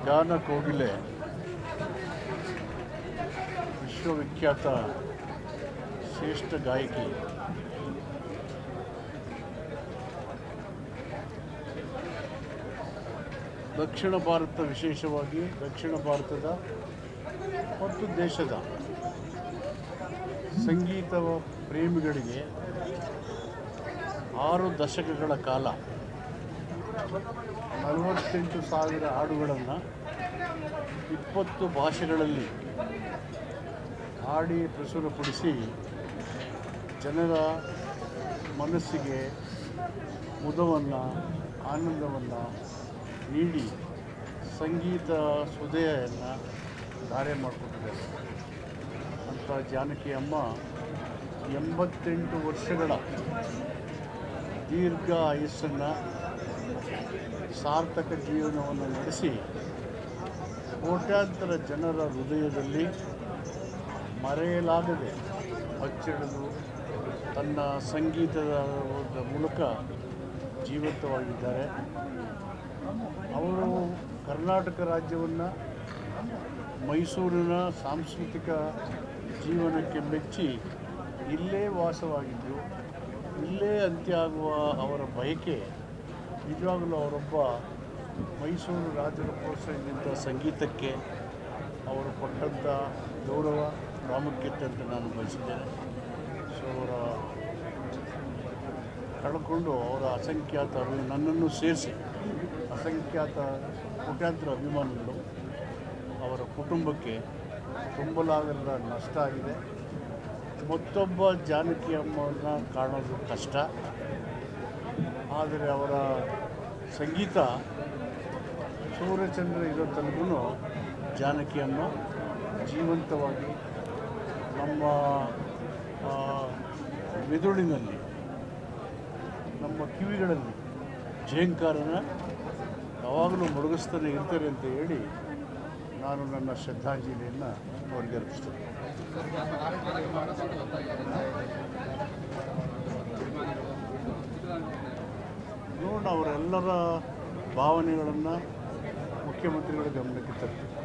ಗಾನ ಕೋಗಿಲೆ ವಿಶ್ವವಿಖ್ಯಾತ ಶ್ರೇಷ್ಠ ಗಾಯಕಿ ದಕ್ಷಿಣ ಭಾರತ, ವಿಶೇಷವಾಗಿ ದಕ್ಷಿಣ ಭಾರತದ ಮತ್ತು ದೇಶದ ಸಂಗೀತ ಪ್ರೇಮಿಗಳಿಗೆ 6 ದಶಕಗಳ ಕಾಲ 48,000 ಹಾಡುಗಳನ್ನು 20 ಭಾಷೆಗಳಲ್ಲಿ ಹಾಡಿ ಪ್ರಚುರಪಡಿಸಿ ಜನರ ಮನಸ್ಸಿಗೆ ಮುದವನ್ನು, ಆನಂದವನ್ನು ನೀಡಿ ಸಂಗೀತ ಸುಧೆಯನ್ನು ಧಾರೆ ಮಾಡಿಕೊಟ್ಟಿದ್ದಾರೆ. ಅಂಥ ಜಾನಕಿ ಅಮ್ಮ 88 ವರ್ಷಗಳ ದೀರ್ಘ ಆಯಸ್ಸನ್ನು, ಸಾರ್ಥಕ ಜೀವನವನ್ನು ನಡೆಸಿ ಕೋಟ್ಯಾಂತರ ಜನರ ಹೃದಯದಲ್ಲಿ ಮರೆಯಲಾಗದೆ ಅಚ್ಚಳಿದು ತನ್ನ ಸಂಗೀತದ ಮೂಲಕ ಜೀವಂತವಾಗಿದ್ದಾರೆ. ಅವರು ಕರ್ನಾಟಕ ರಾಜ್ಯವನ್ನು, ಮೈಸೂರಿನ ಸಾಂಸ್ಕೃತಿಕ ಜೀವನಕ್ಕೆ ಮೆಚ್ಚಿ ಇಲ್ಲೇ ವಾಸವಾಗಿದ್ದರು. ಇಲ್ಲೇ ಅಂತ್ಯ ಆಗುವ ಅವರ ಬಯಕೆ ನಿಜವಾಗಲೂ ಅವರೊಬ್ಬ ಮೈಸೂರು ರಾಜರ ಪ್ರೋತ್ಸಾಹದಿಂದ ಸಂಗೀತಕ್ಕೆ ಅವರು ಕೊಟ್ಟಂಥ ಗೌರವ, ಪ್ರಾಮುಖ್ಯತೆ ಅಂತ ನಾನು ಬಯಸಿದ್ದೇನೆ. ಸೊ ಅವರ ಕಳ್ಕೊಂಡು ಅವರ ಅಸಂಖ್ಯಾತ ನನ್ನನ್ನು ಸೇರಿಸಿ ಅಸಂಖ್ಯಾತ ಕೋಟ್ಯಾಂತರ ಅಭಿಮಾನಿಗಳು, ಅವರ ಕುಟುಂಬಕ್ಕೆ ತುಂಬಲಾಗದ ನಷ್ಟ ಆಗಿದೆ. ಮತ್ತೊಬ್ಬ ಜಾನಕಿ ಅಮ್ಮನ ಕಾಣೋದು ಕಷ್ಟ, ಆದರೆ ಅವರ ಸಂಗೀತ ಸೂರ್ಯಚಂದ್ರ ಇರೋ ತನಕೂ ಜಾನಕಿ ಅಮ್ಮ ಜೀವಂತವಾಗಿ ನಮ್ಮ ಮೆದುಳಿನಲ್ಲಿ, ನಮ್ಮ ಕಿವಿಗಳಲ್ಲಿ ಝೇಂಕಾರನ ಯಾವಾಗಲೂ ಮೊಳಗಿಸ್ತಾನೆ ಇರ್ತಾರೆ ಅಂತ ಹೇಳಿ ನಾನು ನನ್ನ ಶ್ರದ್ಧಾಂಜಲಿಯನ್ನು ಅವರಿಗೆ ಅರ್ಪಿಸ್ತೇನೆ. ನೋಡೋಣ, ಅವರೆಲ್ಲರ ಭಾವನೆಗಳನ್ನು ಮುಖ್ಯಮಂತ್ರಿಗಳ ಗಮನಕ್ಕೆ ತರ್ತೀನಿ.